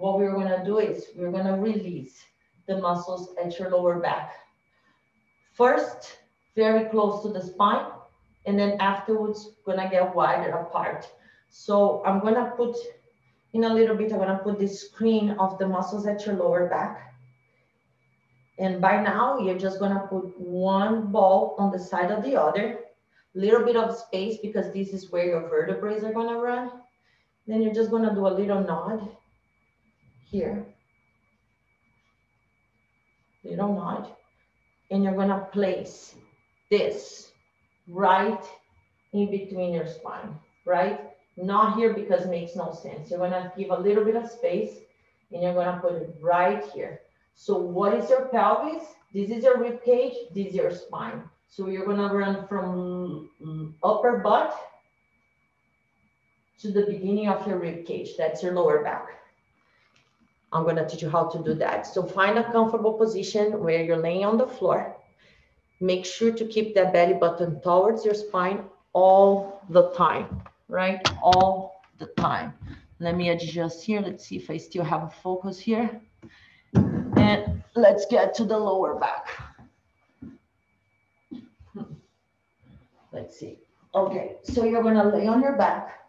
what we're gonna do is we're gonna release the muscles at your lower back. First, very close to the spine, and then afterwards, gonna get wider apart. So I'm gonna put, in a little bit, I'm gonna put this screen of the muscles at your lower back. And by now, you're just gonna put one ball on the side of the other, little bit of space because this is where your vertebrae are gonna run. Then you're just gonna do a little nod here, little nod, and you're gonna place this right in between your spine, right? Not here because it makes no sense. You're gonna give a little bit of space and you're gonna put it right here. So what is your pelvis? This is your rib cage, this is your spine. So you're gonna run from upper butt to the beginning of your rib cage. That's your lower back. I'm gonna teach you how to do that. So find a comfortable position where you're laying on the floor. Make sure to keep that belly button towards your spine all the time, right? All the time. Let me adjust here. Let's see if I still have a focus here. And let's get to the lower back. Let's see. Okay, so you're gonna lay on your back.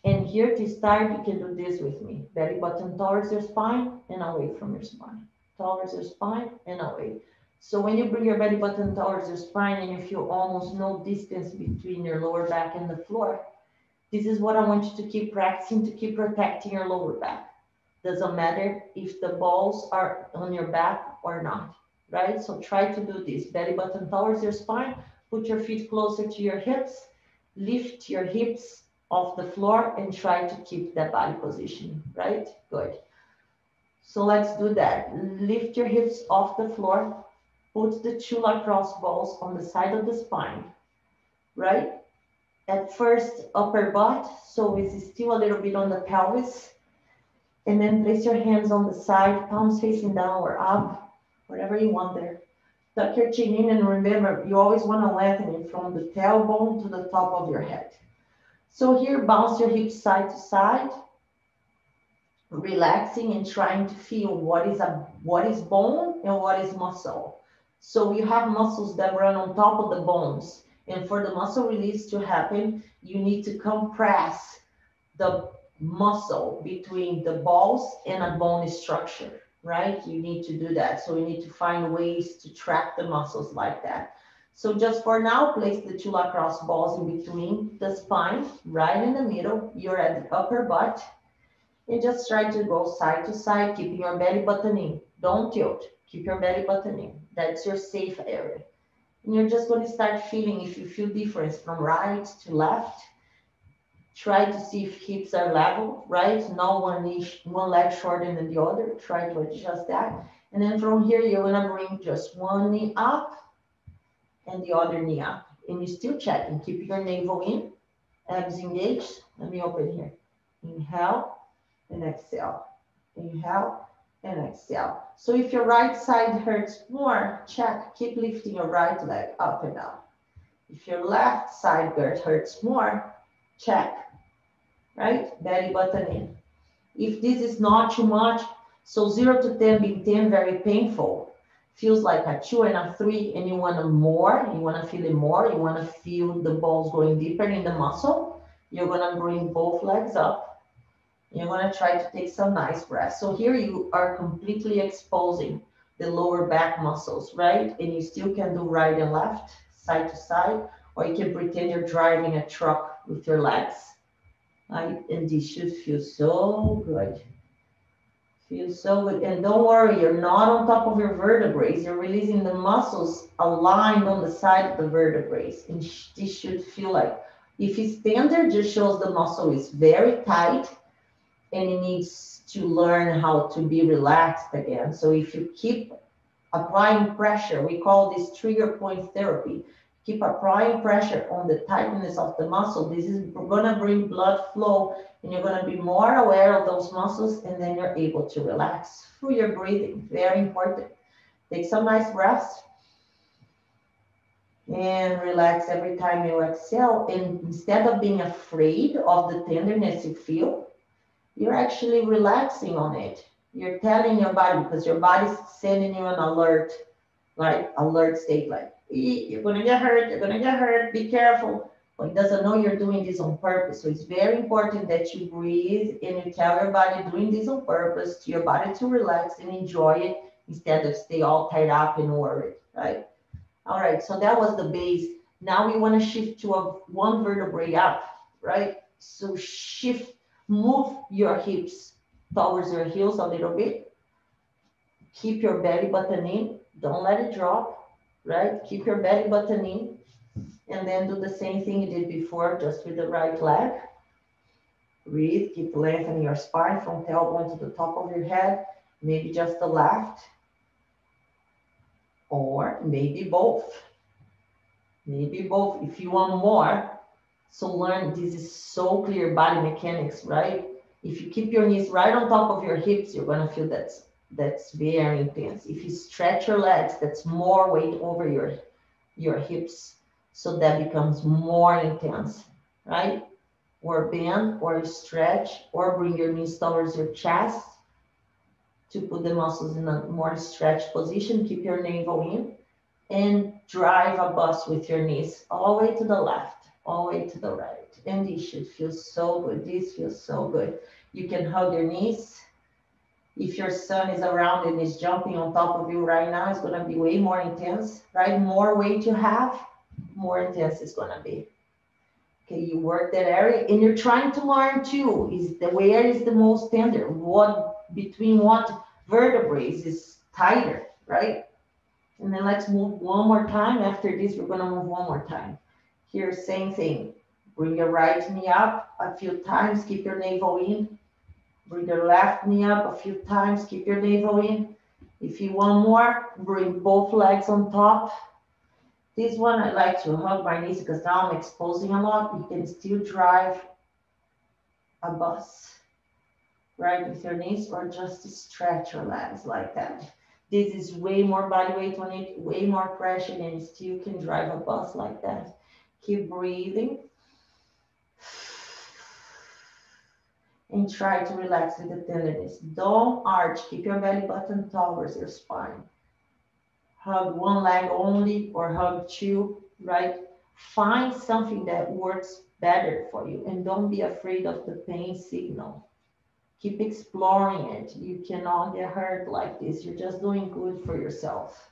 And here to start, you can do this with me. Belly button towards your spine and away from your spine. Towards your spine and away. So when you bring your belly button towards your spine and you feel almost no distance between your lower back and the floor, this is what I want you to keep practicing to keep protecting your lower back. Doesn't matter if the balls are on your back or not, right? So try to do this. Belly button towards your spine, put your feet closer to your hips, lift your hips off the floor and try to keep that body position, right? Good. So let's do that. Lift your hips off the floor. Put the 2 lacrosse balls on the side of the spine, right? At first, upper butt, so it's still a little bit on the pelvis. And then place your hands on the side, palms facing down or up, whatever you want there. Tuck your chin in and remember, you always want to lengthen it from the tailbone to the top of your head. So here, bounce your hips side to side, relaxing and trying to feel what is bone and what is muscle. So you have muscles that run on top of the bones. And for the muscle release to happen, you need to compress the muscle between the balls and a bone structure, right? You need to do that. So you need to find ways to track the muscles like that. So just for now, place the 2 lacrosse balls in between the spine, right in the middle. You're at the upper butt. And just try to go side to side, keeping your belly button in. Don't tilt. Keep your belly button in. That's your safe area. And you're just going to start feeling if you feel difference from right to left. Try to see if hips are level, right? Not one leg shorter than the other. Try to adjust that. And then from here, you're going to bring just one knee up and the other knee up. And you still check and keep your navel in. Abs engaged. Let me open here. Inhale and exhale. Inhale and exhale. So if your right side hurts more, check. Keep lifting your right leg up and down. If your left side hurts more, check. Right? Belly button in. If this is not too much, so 0 to 10 being 10 very painful, feels like a 2 and a 3 and you want more, you want to feel it more, you want to feel the balls going deeper in the muscle, you're going to bring both legs up. You're going to try to take some nice breaths. So here you are completely exposing the lower back muscles, right? And you still can do right and left, side to side, or you can pretend you're driving a truck with your legs. Right? And this should feel so good. Feels so good. And don't worry, you're not on top of your vertebrae. You're releasing the muscles aligned on the side of the vertebrae. And this should feel like, if it's tender, just shows the muscle is very tight and it needs to learn how to be relaxed again. So if you keep applying pressure, we call this trigger point therapy. Keep applying pressure on the tightness of the muscle. This is going to bring blood flow and you're going to be more aware of those muscles and then you're able to relax through your breathing. Very important. Take some nice breaths and relax every time you exhale. And instead of being afraid of the tenderness you feel, you're actually relaxing on it. You're telling your body, because your body's sending you an alert, like alert state, like, You're gonna get hurt, you're gonna get hurt, be careful." But it doesn't know you're doing this on purpose. So it's very important that you breathe and you tell your body doing this on purpose to your body to relax and enjoy it instead of stay all tied up and worried, right? All right, so that was the base. Now we want to shift to one vertebrae up, right? So shift, move your hips towards your heels a little bit. Keep your belly button in. Don't let it drop, right? Keep your belly button in. And then do the same thing you did before, just with the right leg. Breathe, keep lengthening your spine from tailbone to the top of your head. Maybe just the left, or maybe both. Maybe both if you want more. So learn, this is so clear body mechanics, right? If you keep your knees right on top of your hips, you're gonna feel that's very intense. If you stretch your legs, that's more weight over your hips. So that becomes more intense, right? Or bend or stretch or bring your knees towards your chest to put the muscles in a more stretched position. Keep your navel in and drive a bus with your knees all the way to the left, all the way to the right. And this should feel so good. This feels so good. You can hug your knees. If your son is around and is jumping on top of you right now, it's going to be way more intense, right? More weight you have, more intense it's going to be. Okay, you work that area and you're trying to learn too, is the where is the most tender? What between what vertebrae is tighter, right? And then let's move one more time. After this, we're going to move one more time. Here, same thing. Bring your right knee up a few times. Keep your navel in. Bring your left knee up a few times. Keep your navel in. If you want more, bring both legs on top. This one, I like to hug my knees because now I'm exposing a lot. You can still drive a bus, right, with your knees, or just stretch your legs like that. This is way more body weight on it, way more pressure, and you still can drive a bus like that. Keep breathing. And try to relax with the tenderness. Don't arch. Keep your belly button towards your spine. Hug one leg only or hug two, right? Find something that works better for you and don't be afraid of the pain signal. Keep exploring it. You cannot get hurt like this. You're just doing good for yourself.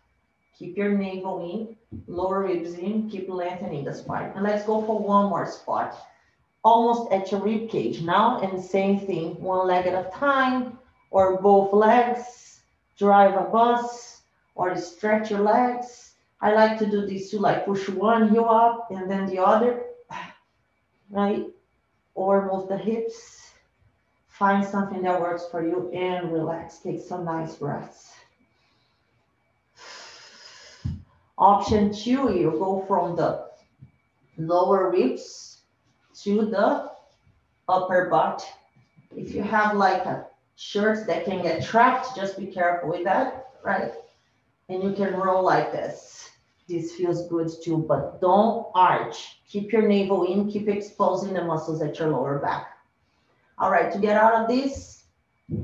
Keep your navel in, lower ribs in, keep lengthening the spine. And let's go for one more spot. Almost at your rib cage now, and same thing, one leg at a time, or both legs, drive a bus, or stretch your legs. I like to do this too, like push one heel up and then the other, right? Or move the hips. Find something that works for you and relax. Take some nice breaths. Option 2, you go from the lower ribs to the upper butt. If you have like a shirts that can get trapped, just be careful with that, right? And you can roll like this. This feels good too, but don't arch. Keep your navel in, keep exposing the muscles at your lower back. All right, to get out of this,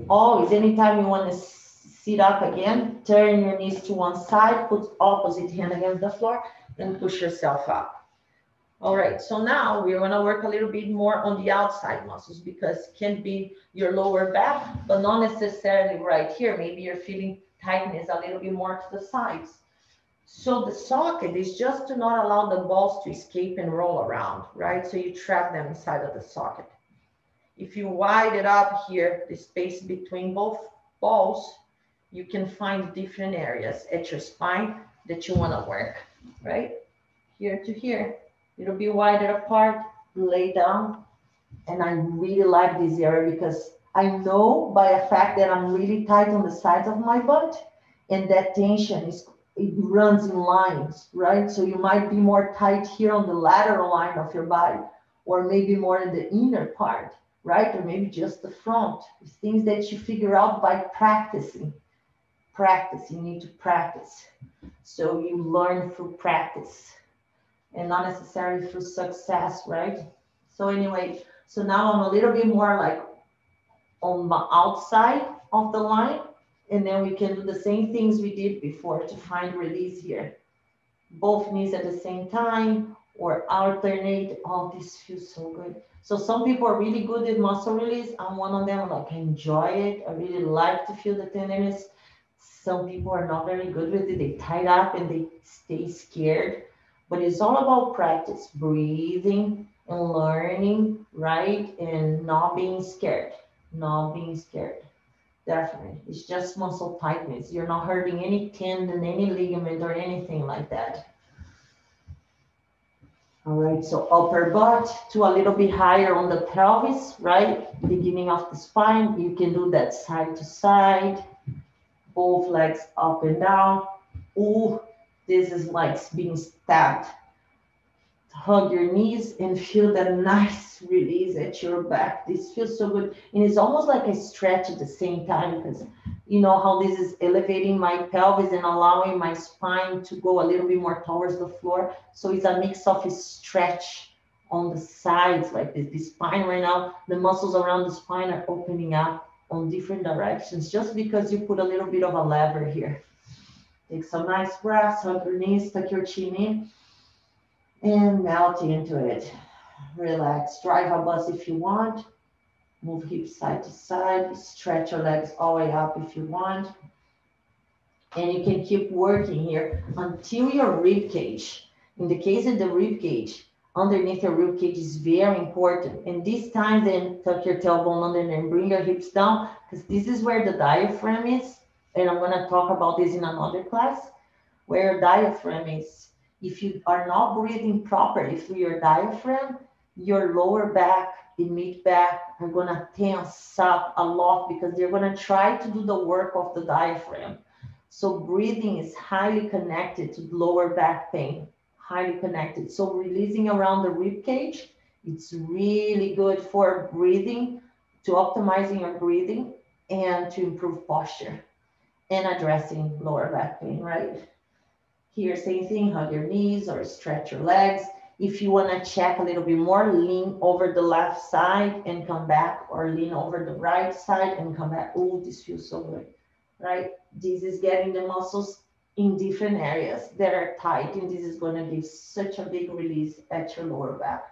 always, anytime you want to sit up again, turn your knees to one side, put opposite hand against the floor, and push yourself up. All right, so now we're gonna work a little bit more on the outside muscles because it can be your lower back, but not necessarily right here. Maybe you're feeling tightness a little bit more to the sides. So the socket is just to not allow the balls to escape and roll around, right? So you trap them inside of the socket. If you widen it up here, the space between both balls, you can find different areas at your spine that you want to work, right? Here to here, it'll be wider apart, lay down. And I really like this area because I know by a fact that I'm really tight on the sides of my butt, and that tension it runs in lines, right? So you might be more tight here on the lateral line of your body, or maybe more in the inner part, right? Or maybe just the front. It's things that you figure out by practicing. You need to practice. So you learn through practice and not necessarily through success, right? So anyway, so now I'm a little bit more like on the outside of the line. And then we can do the same things we did before to find release here. Both knees at the same time or alternate. Oh, this feels so good. So some people are really good at muscle release. I'm one of them. Like, I enjoy it. I really like to feel the tenderness. Some people are not very good with it. They tie it up and they stay scared. But it's all about practice, breathing and learning, right? And not being scared. Not being scared. Definitely. It's just muscle tightness. You're not hurting any tendon, any ligament, or anything like that. All right, so upper butt to a little bit higher on the pelvis, right? Beginning of the spine. You can do that side to side, both legs up and down. Ooh, this is like being stabbed. Hug your knees and feel that nice release at your back. This feels so good. And it's almost like a stretch at the same time because you know how this is elevating my pelvis and allowing my spine to go a little bit more towards the floor. So it's a mix of a stretch on the sides like this. The spine right now, the muscles around the spine are opening up on different directions just because you put a little bit of a lever here. Take some nice breaths, hug your knees, tuck your chin in. And melt into it. Relax. Drive a bus if you want. Move hips side to side. Stretch your legs all the way up if you want. And you can keep working here until your rib cage. In the case of the rib cage, underneath your rib cage is very important. And this time then tuck your tailbone under and bring your hips down because this is where the diaphragm is. And I'm going to talk about this in another class. Where your diaphragm is. If you are not breathing properly through your diaphragm, your lower back and mid back are going to tense up a lot because they're going to try to do the work of the diaphragm. So breathing is highly connected to lower back pain, highly connected. So releasing around the rib cage, it's really good for breathing, to optimizing your breathing and to improve posture and addressing lower back pain, right? Here, same thing, hug your knees or stretch your legs. If you want to check a little bit more, lean over the left side and come back, or lean over the right side and come back. Oh, this feels so good, right? This is getting the muscles in different areas that are tight, and this is going to give such a big release at your lower back.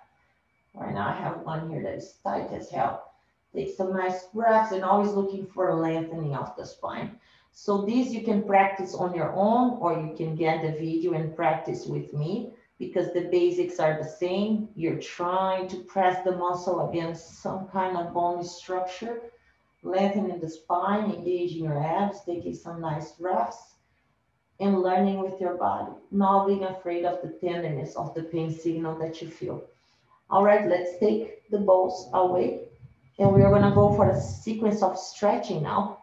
Right now, I have one here that is tight as hell. Take some nice breaths and always looking for a lengthening of the spine. So these you can practice on your own, or you can get the video and practice with me because the basics are the same. You're trying to press the muscle against some kind of bone structure, lengthening the spine, engaging your abs, taking some nice breaths, and learning with your body, not being afraid of the tenderness of the pain signal that you feel. All right, let's take the balls away, and we are going to go for a sequence of stretching now.